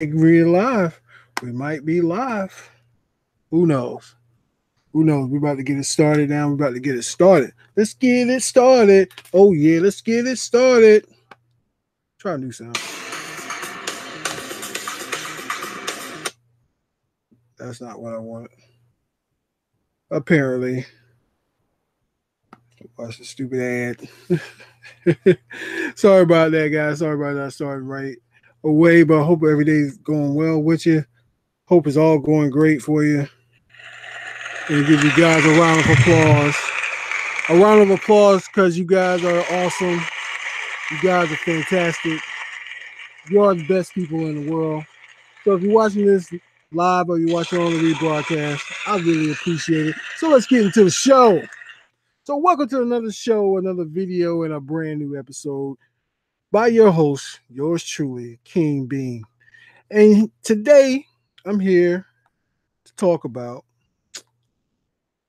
We're live. We might be live. Who knows? Who knows? We're about to get it started now. We're about to get it started. Let's get it started. Oh, yeah. Let's get it started. Try a new sound. That's not what I wanted. Apparently. Watch the stupid ad. Sorry about that, guys. Sorry about that. Started right away, but I hope every day's going well with you. Hope it's all going great for you. And give you guys a round of applause. A round of applause because you guys are awesome. You guys are fantastic. You are the best people in the world. So if you're watching this live or you're watching on the rebroadcast, I really appreciate it. So let's get into the show. So welcome to another show, another video, and a brand new episode by your host, yours truly, King Bean. And today I'm here to talk about,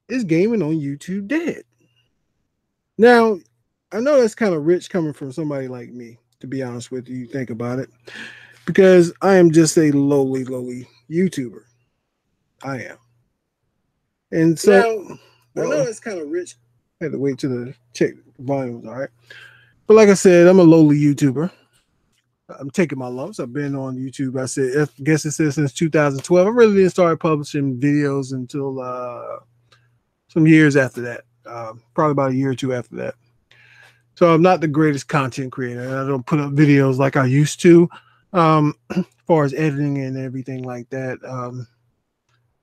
is gaming on YouTube dead? Now, I know that's kind of rich coming from somebody like me, to be honest with you. Think about it. Because I am just a lowly YouTuber. I am. And so, I know that's kind of rich. I had to wait till the check volume was all right. But like I said, I'm a lowly YouTuber. I'm taking my lumps. I've been on YouTube. I guess it says since 2012. I really didn't start publishing videos until some years after that. Probably about a year or two after that. So I'm not the greatest content creator. I don't put up videos like I used to, as far as editing and everything like that.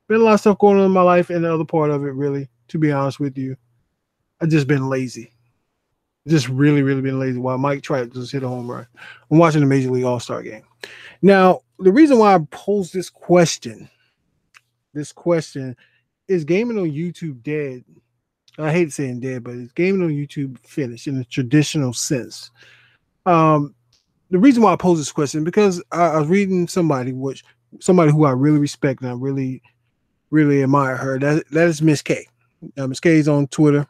Been a lot of stuff going on in my life, and the other part of it, really, to be honest with you, I've just been lazy. Just really been lazy. While Mike tried to just hit a home run, I'm watching the Major League All-Star game. Now, the reason why I posed this question is gaming on YouTube dead? I hate saying dead, but is gaming on YouTube finished in a traditional sense? The reason why I pose this question because I was reading somebody who I really respect and I really admire her. That is Miss K. Miss K is on Twitter.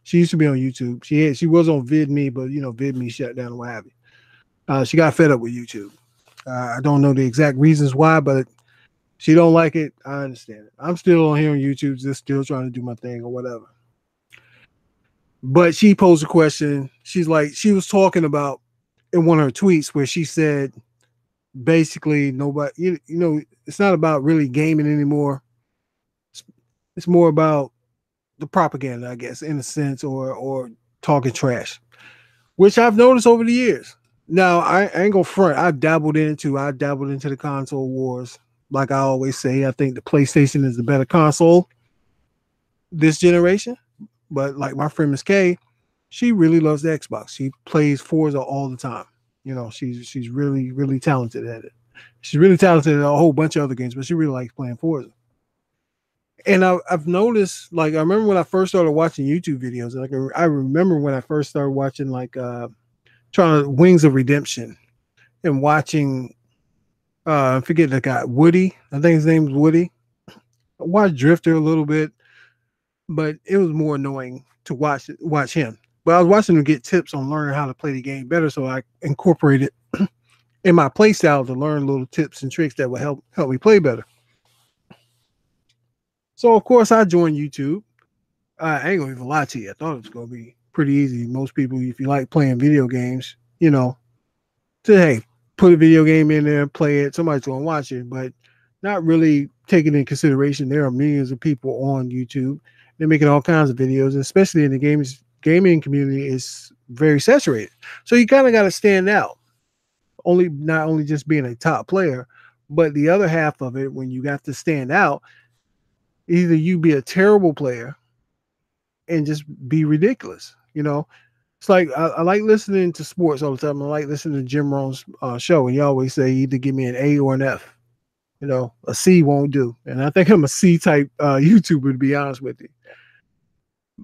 She used to be on YouTube. She was on VidMe, but VidMe shut down and what have you. She got fed up with YouTube. I don't know the exact reasons why, but she don't like it. I understand it. I'm still on here on YouTube, just still trying to do my thing or whatever. But she posed a question. She was talking about in one of her tweets where she said basically nobody, it's not about really gaming anymore. It's more about the propaganda, I guess, in a sense, or talking trash, which I've noticed over the years. Now, I ain't gonna front. I dabbled into the console wars. Like I always say, I think the PlayStation is the better console this generation. But like my friend Miss K, she really loves the Xbox. She plays Forza all the time. She's really talented at it. She's really talented at a whole bunch of other games, but she really likes playing Forza. And I've noticed, like, I remember when I first started watching YouTube videos. Like, I remember when I first started watching, like, trying to Wings of Redemption and watching, I forget the guy, Woody. I think his name was Woody. I watched Drifter a little bit, but it was more annoying to watch him. But I was watching him get tips on learning how to play the game better, so I incorporated in my play style to learn little tips and tricks that would help me play better. So of course I joined YouTube. I ain't gonna even lie to you. I thought it was gonna be pretty easy. Most people, if you like playing video games, hey, put a video game in there, play it. Somebody's gonna watch it, but not really taking into consideration there are millions of people on YouTube. They're making all kinds of videos, especially in the gaming community is very saturated. So you kind of got to stand out. Not only just being a top player, but the other half of it, when you got to stand out, either you be a terrible player and just be ridiculous. It's like I like listening to sports all the time. I like listening to Jim Rohn's show, and he always say either give me an A or an F. A C won't do. And I think I'm a C type YouTuber, to be honest with you.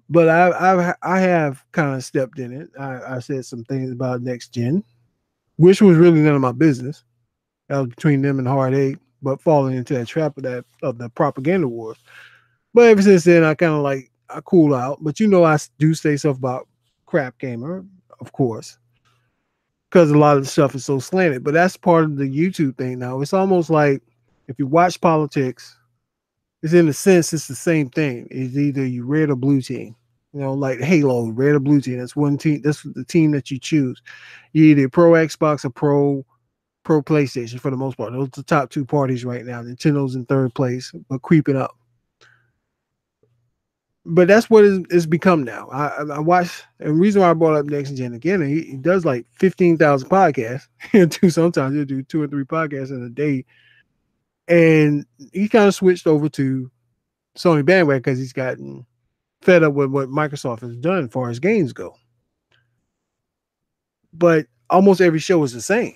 But I have kind of stepped in it. I said some things about next gen, which was really none of my business. That was between them and Hard Eight, but falling into that trap of the propaganda wars. But ever since then, I kind of I cool out. But I do say stuff about Crap Gamer, of course. because a lot of the stuff is so slanted. But that's part of the YouTube thing now. It's almost like if you watch politics, it's in a sense it's the same thing. It's either you red or blue team. You know, like Halo, red or blue team. That's one team. That's the team that you choose. You either pro Xbox or pro PlayStation for the most part. Those are the top two parties right now. Nintendo's in third place, but creeping up. But that's what it's become now. I watch, and the reason why I brought up Next Gen again, he does like 15,000 podcasts. Sometimes he'll do 2 or 3 podcasts in a day. And he kind of switched over to Sony bandwagon because he's gotten fed up with what Microsoft has done as far as games go. But almost every show is the same.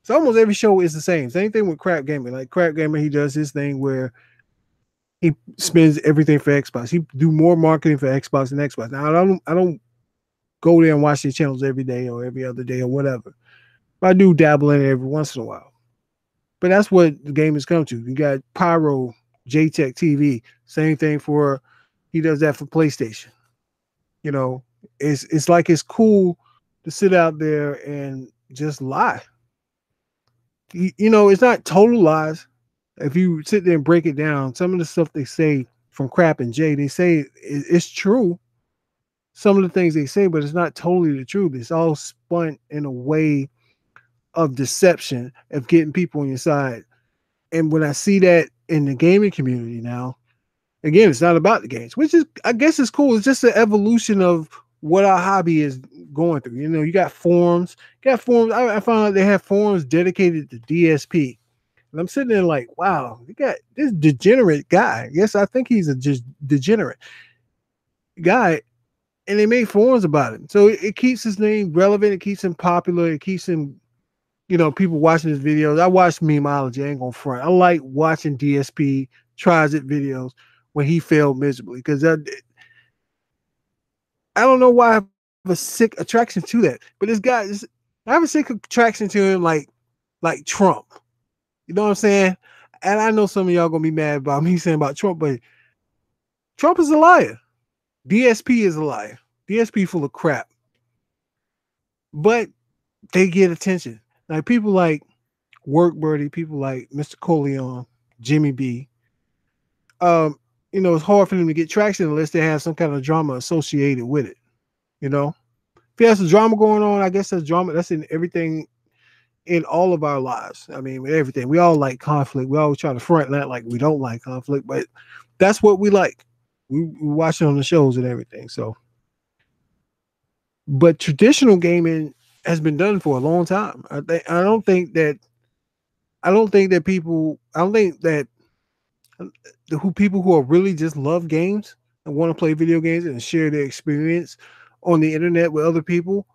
So almost every show is the same. Same thing with Crap Gamer. Like Crap Gamer, he does his thing where he spends everything for Xbox. He do more marketing for Xbox than Xbox. Now I don't go there and watch these channels every day or every other day or whatever. But I do dabble in it every once in a while. But that's what the game has come to. You got Pyro, JTech TV, same thing for, he does that for PlayStation. You know, it's like it's cool to sit out there and just lie. You know, it's not total lies. If you sit there and break it down, some of the stuff they say from Crap and Jay, they say it's true. Some of the things they say, but it's not totally the truth. It's all spun in a way of deception, of getting people on your side. And when I see that in the gaming community now, again, it's not about the games, which is, I guess, it's cool. It's just an evolution of what our hobby is going through. You know, you got forums. I found out they have forums dedicated to DSP. And I'm sitting there like, wow, you got this degenerate guy. Yes, I think he's a just degenerate guy. And they made forums about him. So it keeps his name relevant. It keeps him popular. It keeps him, you know, people watching his videos. I watch Memeology. I ain't gonna front. I like watching DSP tries it videos when he failed miserably, because I don't know why I have a sick attraction to that. But this guy, I have a sick attraction to him like Trump. You know what I'm saying? And I know some of y'all gonna be mad about me saying about Trump, but Trump is a liar. DSP is a liar. DSP full of crap. But they get attention. Like people like Work Birdie, people like Mr. Coleon, Jimmy B. You know, it's hard for them to get traction unless they have some kind of drama associated with it. You know, if there's some drama going on, I guess there's drama. That's in everything, in all of our lives. I mean, with everything. We all like conflict. We always try to front that like we don't like conflict, but that's what we like. We watch it on the shows and everything. So, but traditional gaming has been done for a long time. I don't think that people who are really just love games and want to play video games and share their experience on the internet with other people,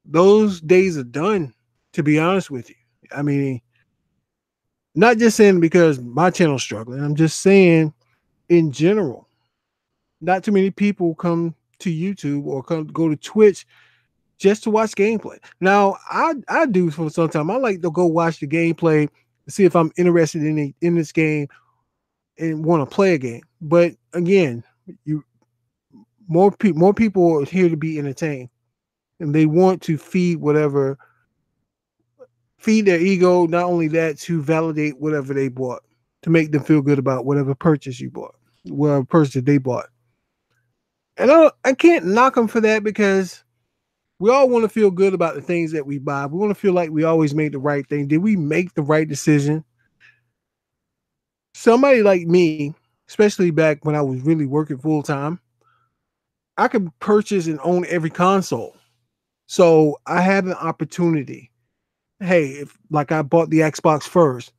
those days are done, to be honest with you. I mean, not just saying because my channel's struggling. I'm just saying in general, not too many people come to YouTube or go to Twitch just to watch gameplay. Now, I do for some time. I like to go watch the gameplay to see if I'm interested in this game and want to play a game. But again, more people are here to be entertained, and they want to feed their ego. Not only that, to validate whatever they bought, to make them feel good about whatever purchase you bought, whatever purchase that they bought. And I can't knock them for that, because we all want to feel good about the things that we buy. We want to feel like we always made the right thing. Did we make the right decision? Somebody like me, especially back when I was really working full time, I could purchase and own every console. So I had an opportunity. Hey, if like I bought the Xbox first,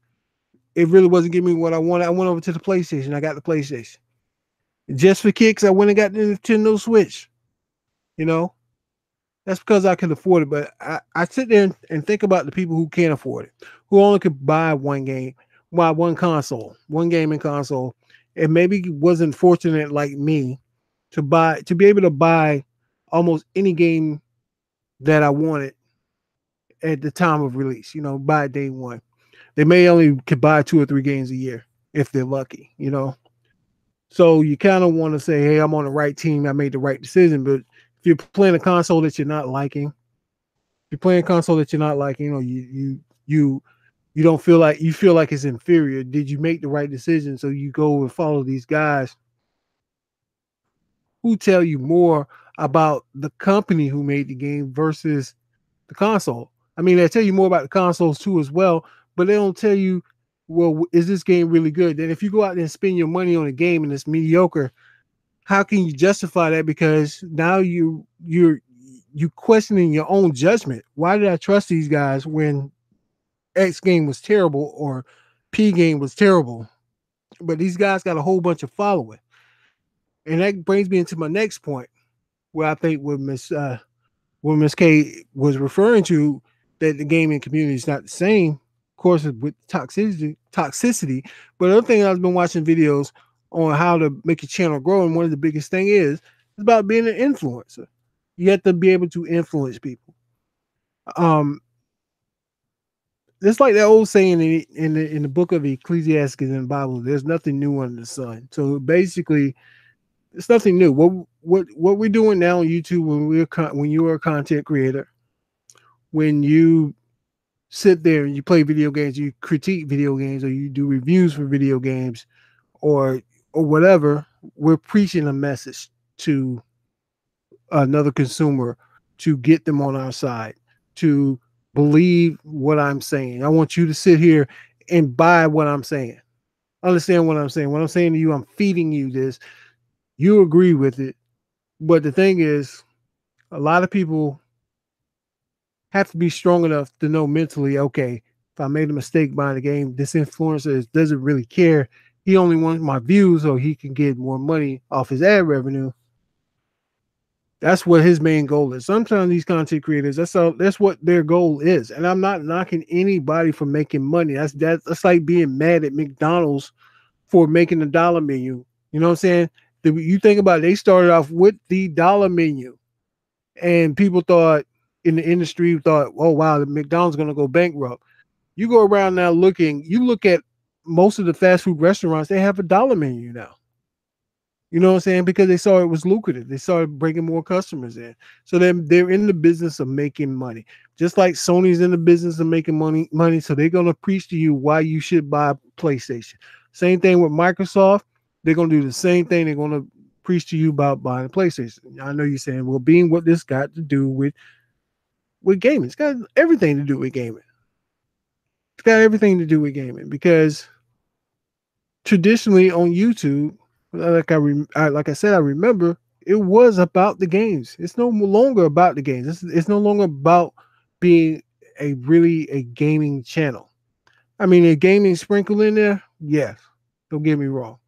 it really wasn't giving me what I wanted. I went over to the PlayStation. I got the PlayStation. Just for kicks, I went and got the Nintendo Switch. You know, that's because I could afford it. But I sit there and think about the people who can't afford it, who only could buy one gaming console, and maybe wasn't fortunate like me to be able to buy almost any game that I wanted at the time of release. You know, by day one. They may only could buy 2 or 3 games a year if they're lucky. You know. So you kind of want to say, hey, I'm on the right team. I made the right decision. But if you're playing a console that you're not liking, you're playing console that you're not liking, you don't feel like you feel like it's inferior. Did you make the right decision? So you go and follow these guys who tell you more about the company who made the game versus the console. I mean, they tell you more about the consoles too as well, but they don't tell you, well, is this game really good? Then if you go out there and spend your money on a game and it's mediocre, how can you justify that? Because now you questioning your own judgment. Why did I trust these guys when X game was terrible or P game was terrible? But these guys got a whole bunch of following. And that brings me into my next point, where I think what Miss K was referring to, that the gaming community is not the same, of course, with toxicity. But the other thing, I've been watching videos on how to make your channel grow, and one of the biggest thing is it's about being an influencer. You have to be able to influence people. It's like that old saying in the book of Ecclesiastes in the Bible. There's nothing new under the sun. So basically, it's nothing new. What we're doing now on YouTube, when you're a content creator, when you sit there and you play video games, you critique video games, or you do reviews for video games, or whatever, we're preaching a message to another consumer to get them on our side, to believe what I'm saying. I want you to sit here and buy what I'm saying. Understand what I'm saying. What I'm saying to you, I'm feeding you this. You agree with it. But the thing is, a lot of people have to be strong enough to know mentally, okay, if I made a mistake buying the game, this influencer doesn't really care. He only wants my views so he can get more money off his ad revenue. That's what his main goal is. Sometimes these content creators, that's what their goal is. And I'm not knocking anybody for making money. That's like being mad at McDonald's for making the dollar menu. You know what I'm saying? You think about it, they started off with the dollar menu, and people thought in the industry thought, oh wow, the McDonald's gonna go bankrupt. You go around now you look at most of the fast food restaurants, they have a dollar menu now. You know what I'm saying? Because they saw it was lucrative. They started bringing more customers in. So they're in the business of making money. Just like Sony's in the business of making money. So they're going to preach to you why you should buy a PlayStation. Same thing with Microsoft. They're going to do the same thing. They're going to preach to you about buying a PlayStation. I know you're saying, well, being what this got to do with gaming. It's got everything to do with gaming. It's got everything to do with gaming, because traditionally on YouTube, like I said, I remember it was about the games. It's no longer about the games. It's no longer about being a gaming channel. I mean, a gaming sprinkle in there, yes. Don't get me wrong,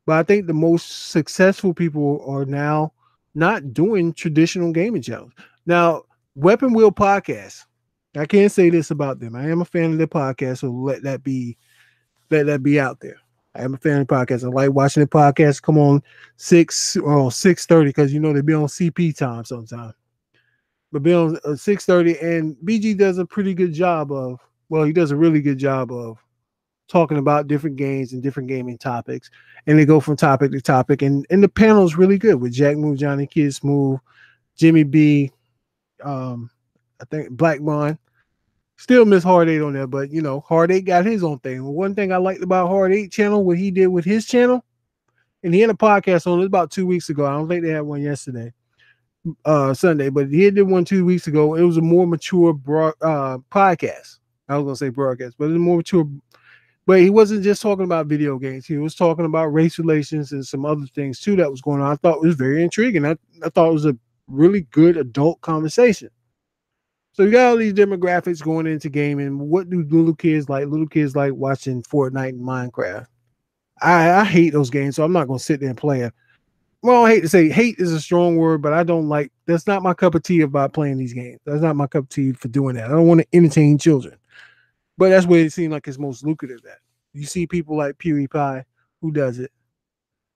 but I think the most successful people are now not doing traditional gaming channels. Now, Weapon Wheel Podcast, I can't say this about them. I am a fan of their podcast, so let that be out there. I am a fan of podcasts. I like watching the podcast come on 6:30, because they be on CP time sometimes. But be on 6:30, and BG does a pretty good job of, he does a really good job of talking about different games and different gaming topics. And they go from topic to topic. And the panel is really good with Jack Move, Johnny Kid Smooth, Jimmy B, I think Black Mon. Still miss Hard 8 on there, but Hard 8 got his own thing. One thing I liked about Hard 8 channel, what he did with his channel, and he had a podcast on it about 2 weeks ago. I don't think they had one yesterday, Sunday, but he did one 2 weeks ago. It was a more mature podcast. I was gonna say broadcast, but it was more mature. But he wasn't just talking about video games. He was talking about race relations and some other things too that was going on. I thought it was very intriguing. I thought it was a really good adult conversation. So you got all these demographics going into gaming. What do little kids like? Little kids like watching Fortnite and Minecraft. I hate those games, so I'm not going to sit there and play it. Well, I hate to say hate is a strong word, but I don't like, that's not my cup of tea about playing these games. That's not my cup of tea for doing that. I don't want to entertain children. But that's where it seems like it's most lucrative at. You see people like PewDiePie who does it.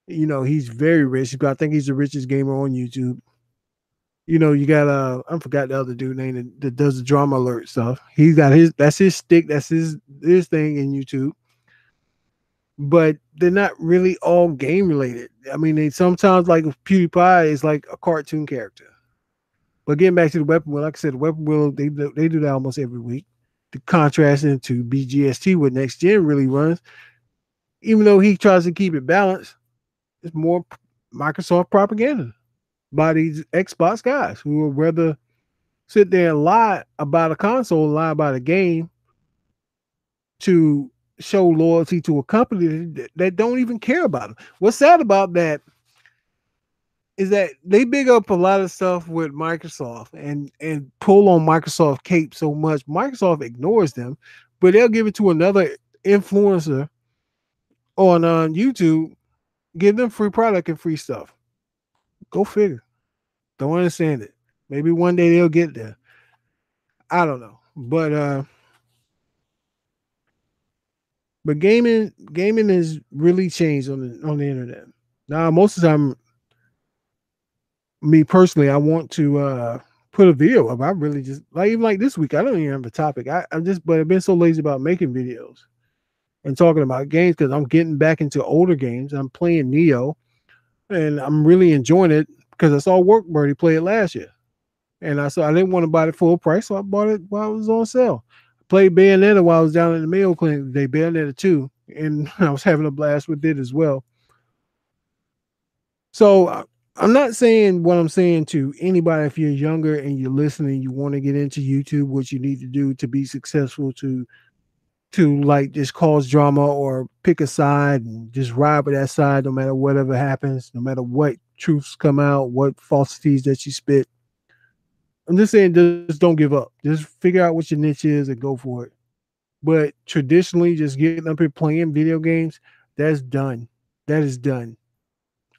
He's very rich, but I think he's the richest gamer on YouTube. You got I forgot the other dude name that does the drama alert stuff. He's got that's his stick, that's his thing in YouTube. But they're not really all game related. I mean, they sometimes, like PewDiePie is like a cartoon character. But getting back to the weapon wheel, like I said, the weapon wheel, they do that almost every week. The contrast into BGST, what Next Gen really runs, even though he tries to keep it balanced, it's more Microsoft propaganda by these Xbox guys who would rather sit there and lie about a console, lie about a game to show loyalty to a company that don't even care about them. What's sad about that is that they big up a lot of stuff with Microsoft and pull on Microsoft cape so much. Microsoft ignores them, but they'll give it to another influencer on YouTube, give them free product and free stuff. Go figure. Don't understand it. Maybe one day they'll get there. I don't know. But gaming has really changed on the internet. Now most of the time, me personally, I want to put a video up. I really just like even like this week, I don't even have a topic. I'm just but I've been so lazy about making videos and talking about games because I'm getting back into older games. I'm playing Neo and I'm really enjoying it because I saw Work Birdie play it last year. And I didn't want to buy it full price, so I bought it while it was on sale. I played Bayonetta while I was down in the Mayo Clinic today, Bayonetta 2, and I was having a blast with it as well. So I'm not saying what I'm saying to anybody. If you're younger and you're listening, you want to get into YouTube, what you need to do to be successful to like just cause drama or pick a side and just ride with that side no matter whatever happens, no matter what truths come out, what falsities that you spit. I'm just saying, just don't give up. Just figure out what your niche is and go for it. But traditionally, just getting up here playing video games, that's done. That is done.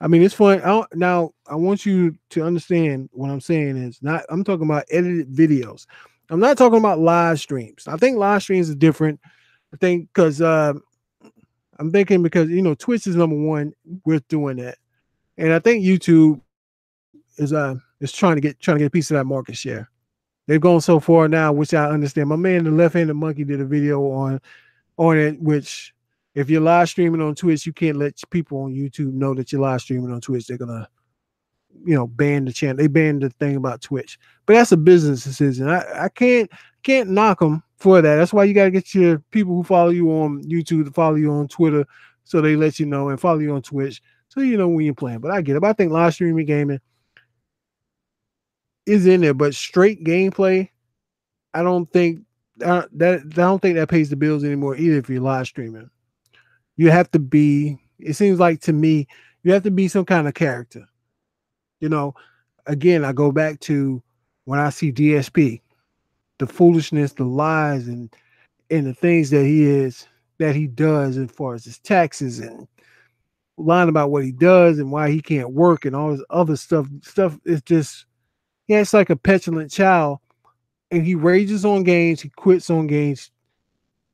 I mean, it's fun. Now, I want you to understand what I'm saying is not, I'm talking about edited videos. I'm not talking about live streams. I think live streams are different. I think because I'm thinking because, Twitch is number one with doing that. And I think YouTube is trying to get a piece of that market share. They've gone so far now, which I understand. My man, the left-handed monkey, did a video on it, which if you're live streaming on Twitch, you can't let people on YouTube know that you're live streaming on Twitch. They're gonna, ban the channel. They banned the thing about Twitch, but that's a business decision. I can't knock them for that. That's why you got to get your people who follow you on YouTube to follow you on Twitter, so they let you know, and follow you on Twitch, so you know when you're playing. But I get it. But I think live streaming gaming is in there, but straight gameplay, I don't think that pays the bills anymore either. If you're live streaming, you have to be. It seems like to me, you have to be some kind of character. Again, I go back to when I see DSP, the foolishness, the lies, and the things that he does as far as his taxes and lying about what he does and why he can't work and all this other stuff. Stuff is just, it's like a petulant child, and he rages on games, he quits on games,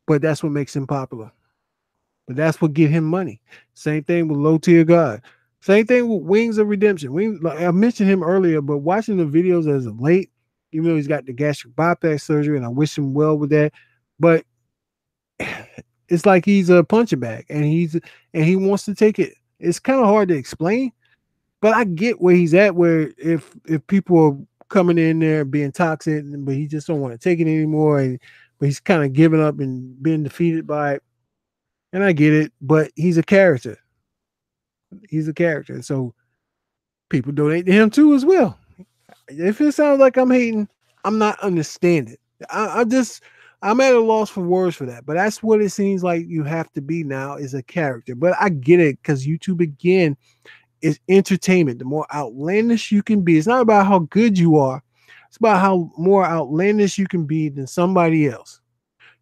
but that's what makes him popular. But that's what get him money. Same thing with Low Tier God. Same thing with Wings of Redemption. I mentioned him earlier, but watching the videos as of late, even though he's got the gastric bypass surgery, and I wish him well with that, but it's like he's a punching bag, and he wants to take it. It's kind of hard to explain, but I get where he's at. Where if people are coming in there being toxic, but he just don't want to take it anymore, but he's kind of giving up and being defeated by it. And I get it, but he's a character. He's a character, so people donate to him too as well. If it sounds like I'm hating, I'm not understanding. I'm at a loss for words for that, but that's what it seems like you have to be now, is a character. But I get it, because YouTube, again, is entertainment. The more outlandish you can be, it's not about how good you are, it's about how more outlandish you can be than somebody else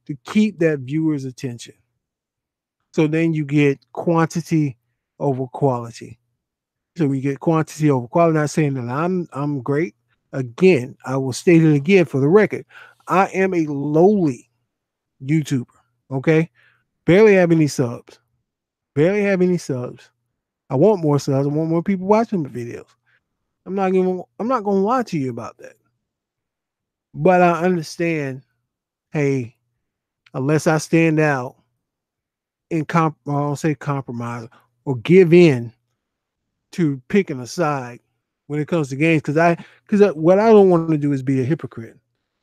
to keep that viewer's attention. So then you get quantity over quality. So we get quantity over quality. Not saying that I'm great. Again, I will state it again for the record. I am a lowly YouTuber. Okay, barely have any subs. Barely have any subs. I want more subs. I want more people watching the videos. I'm not gonna lie to you about that. But I understand. Hey, unless I stand out and I don't say compromise or give in to picking a side, when it comes to games, because what I don't want to do is be a hypocrite.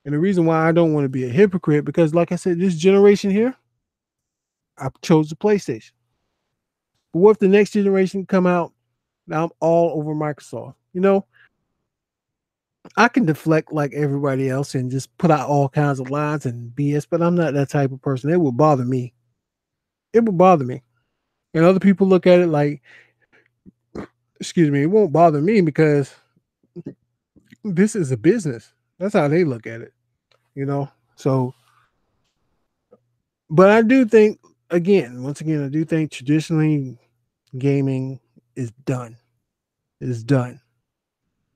And the reason why I don't want to be a hypocrite, because like I said, this generation here, I chose the PlayStation. But what if the next generation come out? Now I'm all over Microsoft. I can deflect like everybody else and just put out all kinds of lines and BS, but I'm not that type of person. It would bother me. It would bother me. And other people look at it like, excuse me, it won't bother me because this is a business. That's how they look at it. So, but I do think, once again, I do think traditionally gaming is done. It's done.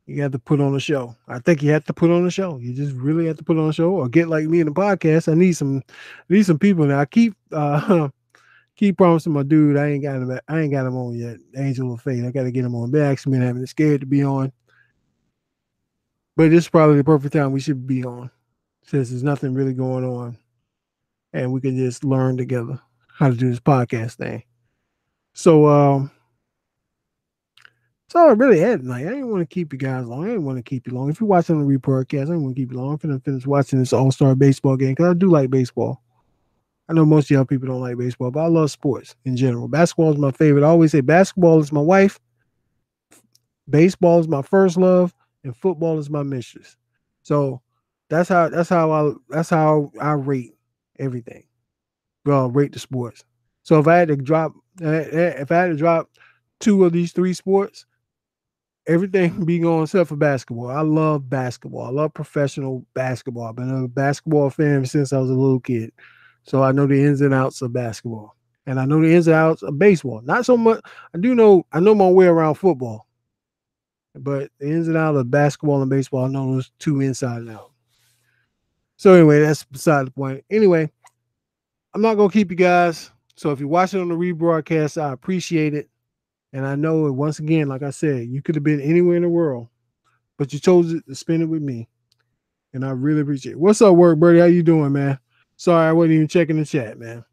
You have to put on a show. I think you have to put on a show. You just really have to put on a show, or get like me in the podcast. I need some people now. I keep promising my dude I ain't got him on yet. Angel of Fate. I got to get him on. Been asking me, having scared to be on. But this is probably the perfect time we should be on, since there's nothing really going on, and we can just learn together how to do this podcast thing. So that's all I really had tonight. I didn't want to keep you guys long. I didn't want to keep you long. If you're watching the rebroadcast, I didn't want to keep you long. I'm going to finish watching this All-Star baseball game because I do like baseball. I know most of y'all people don't like baseball, but I love sports in general. Basketball is my favorite. I always say basketball is my wife, baseball is my first love, and football is my mistress. So that's how I rate everything. Well, rate the sports. So if I had to drop 2 of these 3 sports, everything be going except for basketball. I love basketball. I love professional basketball. I've been a basketball fan since I was a little kid. So I know the ins and outs of basketball. And I know the ins and outs of baseball. Not so much. I know my way around football. But the ins and outs of basketball and baseball, I know those 2 inside and out. So anyway, that's beside the point. Anyway, I'm not going to keep you guys. So if you're watching on the rebroadcast, I appreciate it. And I know, once again, like I said, you could have been anywhere in the world, but you chose to spend it with me. And I really appreciate it. What's up, Work Birdie? How you doing, man? Sorry, I wasn't even checking the chat, man.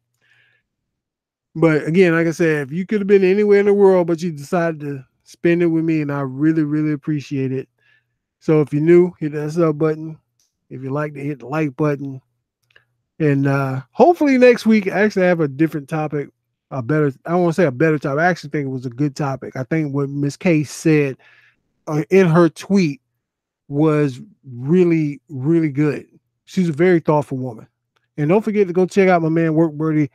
But again, like I said, if you could have been anywhere in the world, but you decided to spend it with me, and I really, really appreciate it. So if you're new, hit that sub button. If you like to hit the like button. And hopefully next week, I actually have a different topic. I don't want to say a better topic. I actually think it was a good topic. I think what Miss K said in her tweet was really, really good. She's a very thoughtful woman. And don't forget to go check out my man Work Birdie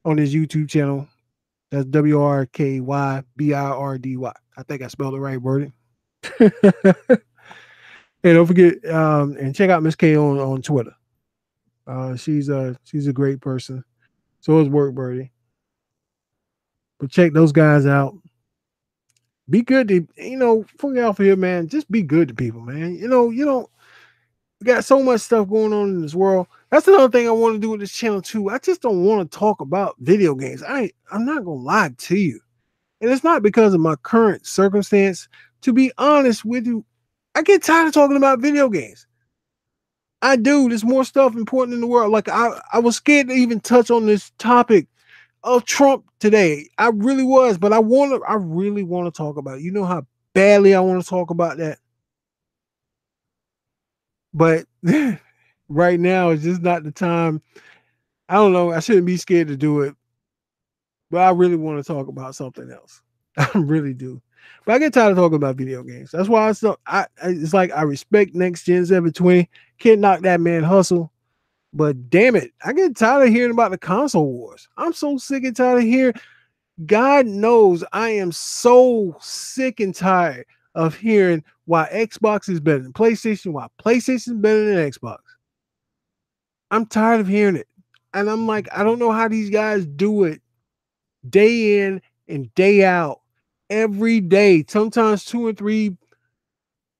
on his YouTube channel. That's WRKYBIRDY. I think I spelled it right, Birdie. And don't forget and check out Miss K on Twitter. She's a great person. So is Work Birdie. But check those guys out. Be good to, fuck off here, man. Just be good to people, man. We got so much stuff going on in this world. That's another thing I want to do with this channel too. I just don't want to talk about video games. I'm not gonna lie to you. And it's not because of my current circumstance. To be honest with you, I get tired of talking about video games. I do. There's more stuff important in the world. Like I was scared to even touch on this topic of Trump today. I really was, but I really want to talk about it. You know how badly I want to talk about that. But right now it's just not the time. I don't know. I shouldn't be scared to do it. But I really want to talk about something else. I really do. But I get tired of talking about video games. That's why it's like I respect Next Gen 720. Can't knock that man hustle. But damn it, I get tired of hearing about the console wars. I'm so sick and tired of hearing. God knows I am so sick and tired of hearing why Xbox is better than PlayStation, why PlayStation is better than Xbox. I'm tired of hearing it. And I'm like, I don't know how these guys do it day in and day out, every day, sometimes 2 and 3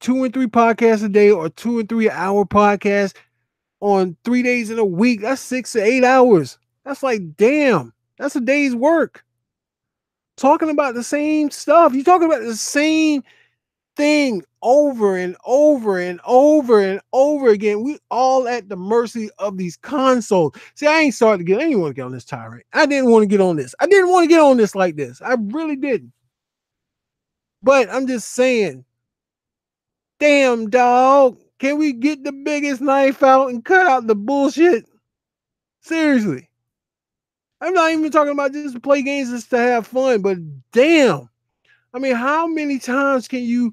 podcasts a day, or 2 and 3 hour podcasts on 3 days in a week. That's 6 to 8 hours. That's like, damn, that's a day's work. Talking about the same stuff. You're talking about the same thing over and over and over and over again. We all at the mercy of these consoles. See, I didn't want to get on this tirade. I didn't want to get on this. I didn't want to get on this like this. I really didn't. But I'm just saying, Damn, dog. Can we get the biggest knife out and cut out the bullshit? Seriously. I'm not even talking about just to play games just to have fun, but damn. I mean, how many times can you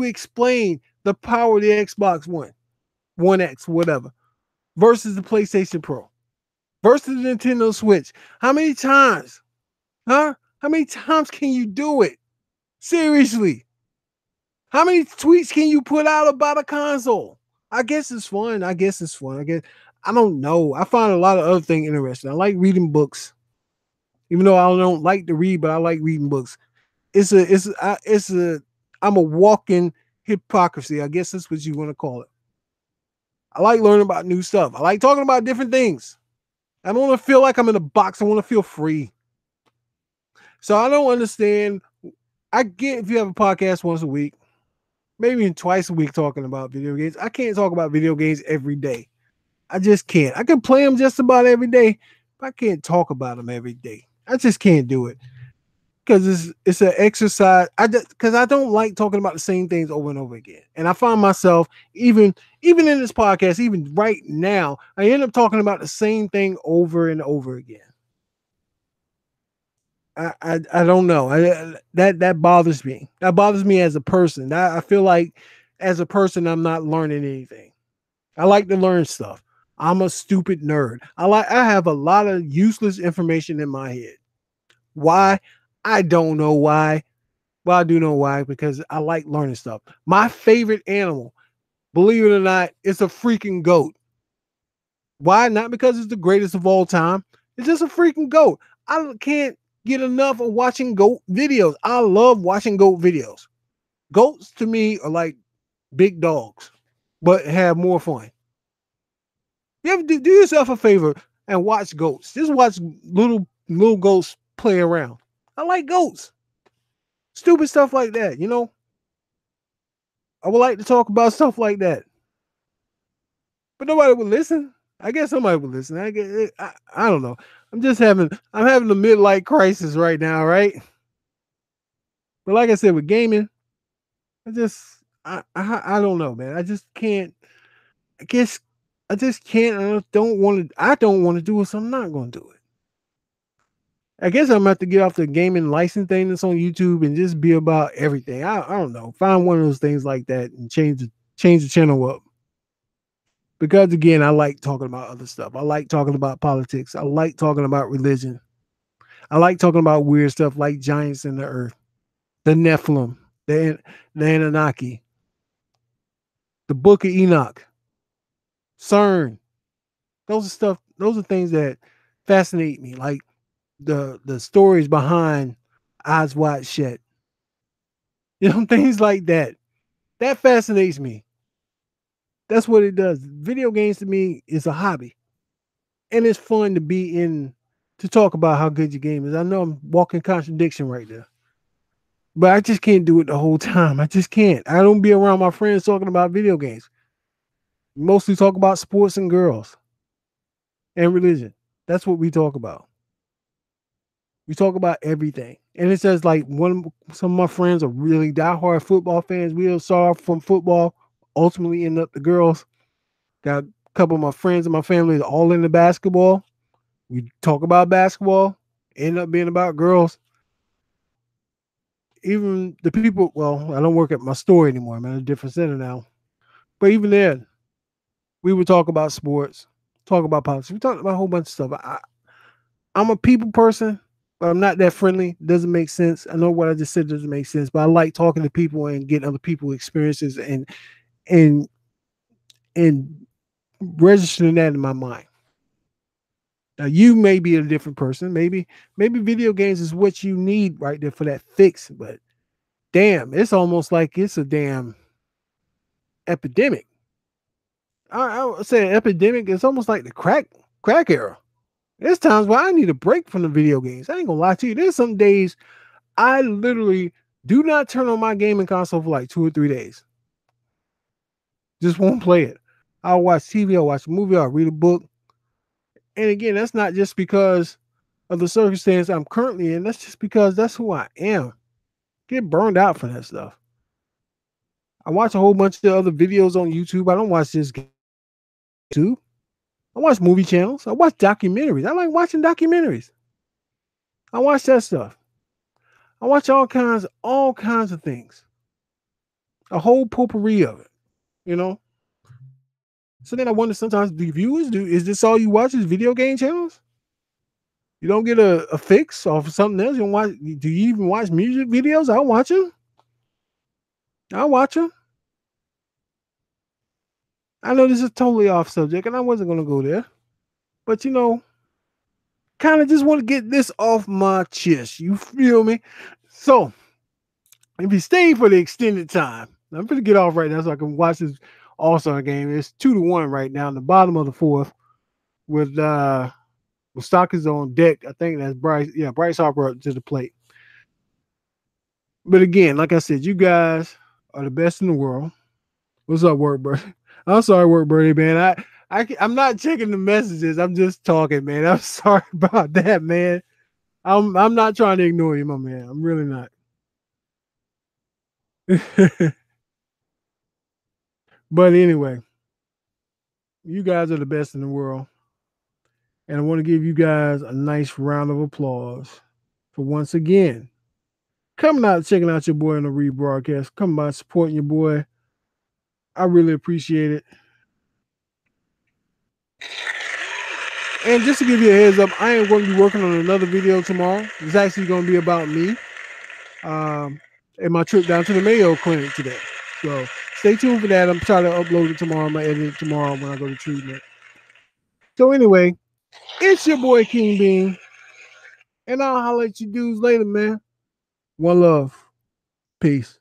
explain the power of the Xbox One, One X, whatever, versus the PlayStation Pro, versus the Nintendo Switch? How many times? Huh? How many times can you do it? Seriously. How many tweets can you put out about a console? I guess it's fun. I guess I don't know. I find a lot of other things interesting. I like reading books, even though I don't like to read, but I like reading books. I'm a walking hypocrisy. I guess that's what you want to call it. I like learning about new stuff. I like talking about different things. I don't want to feel like I'm in a box. I want to feel free. So I don't understand. I get if you have a podcast once a week, maybe even twice a week talking about video games. I can't talk about video games every day. I just can't. I can play them just about every day, but I can't talk about them every day. I just can't do it because it's an exercise. Because I don't like talking about the same things over and over again. And I find myself even in this podcast, even right now, I end up talking about the same thing over and over again. I don't know. That bothers me. That bothers me as a person. I feel like as a person, I'm not learning anything. I like to learn stuff. I'm a stupid nerd. I have a lot of useless information in my head. Why? I don't know why. Well, I do know why, because I like learning stuff. My favorite animal, believe it or not, is a freaking goat. Why? Not because it's the greatest of all time. It's just a freaking goat. I can't get enough of watching goat videos. I love watching goat videos. Goats to me are like big dogs, but have more fun. You ever do yourself a favor and watch goats. Just watch little goats play around. I like goats. Stupid stuff like that, you know? I would like to talk about stuff like that. But nobody would listen. I guess somebody would listen. I don't know. I'm having a midlife crisis right now, right? But like I said, with gaming, I don't know, man. I just can't. I guess I just can't. I don't want to do it, so I'm not going to do it. I guess I'm gonna have to get off the gaming license thing that's on YouTube and just be about everything. I don't know. Find one of those things like that and change the channel up. Because again, I like talking about other stuff. I like talking about politics. I like talking about religion. I like talking about weird stuff like giants in the earth, the Nephilim, the Anunnaki, the Book of Enoch, CERN. Those are things that fascinate me. Like the stories behind Eyes Wide Shut. You know, things like that. That fascinates me. That's what it does. Video games to me is a hobby. And it's fun to talk about how good your game is. I know I'm walking contradiction right there. But I just can't do it the whole time. I just can't. I don't be around my friends talking about video games. We mostly talk about sports and girls and religion. That's what we talk about. We talk about everything. And it says like some of my friends are really diehard football fans. We all saw from football, ultimately end up the girls. Got a couple of my friends and my family is all into basketball. We talk about basketball, end up being about girls. Even the people, well, I don't work at my store anymore. I'm at a different center now. But even then, we would talk about sports, talk about politics. We talked about a whole bunch of stuff. I'm a people person, but I'm not that friendly. Doesn't make sense. I know what I just said doesn't make sense, but I like talking to people and getting other people's experiences and registering that in my mind. Now you may be a different person. Maybe video games is what you need right there for that fix. But damn, it's almost like it's a damn epidemic. I would say an epidemic. It's almost like the crack era. There's times where I need a break from the video games. I ain't gonna lie to you. There's some days I literally do not turn on my gaming console for like 2 or 3 days. Just won't play it. I'll watch TV, I'll watch a movie, I'll read a book. And again, that's not just because of the circumstance I'm currently in. That's just because that's who I am. Get burned out for that stuff. I watch a whole bunch of other videos on YouTube. I don't watch this YouTube. I watch movie channels. I watch documentaries. I like watching documentaries. I watch that stuff. I watch all kinds of things. A whole potpourri of it, you know. So then I wonder sometimes, the viewers, is this all you watch is video game channels? You don't get a fix off of something else? You don't watch? Do you even watch music videos? I'll watch them. I'll watch them. I know this is totally off subject, and I wasn't going to go there, but you know, kind of just want to get this off my chest. You feel me? So if you stay for the extended time, I'm going to get off right now so I can watch this All-Star game. It's 2-1 right now in the bottom of the fourth with stock is on deck. I think that's Bryce Harper up to the plate. But again, like I said, you guys are the best in the world. What's up, Work Birdie? I'm sorry, Work Birdie, man. I'm not checking the messages. I'm just talking, man. I'm sorry about that, man. I'm not trying to ignore you, my man. I'm really not. But anyway, you guys are the best in the world. And I want to give you guys a nice round of applause for once again coming out, checking out your boy on the rebroadcast, coming by supporting your boy. I really appreciate it. And just to give you a heads up, I am going to be working on another video tomorrow. It's actually going to be about me and my trip down to the Mayo Clinic today. So stay tuned for that. I'm trying to upload it tomorrow. I'm going to edit it tomorrow when I go to treatment. So anyway, it's your boy King Bean. And I'll holler at you dudes later, man. One love. Peace.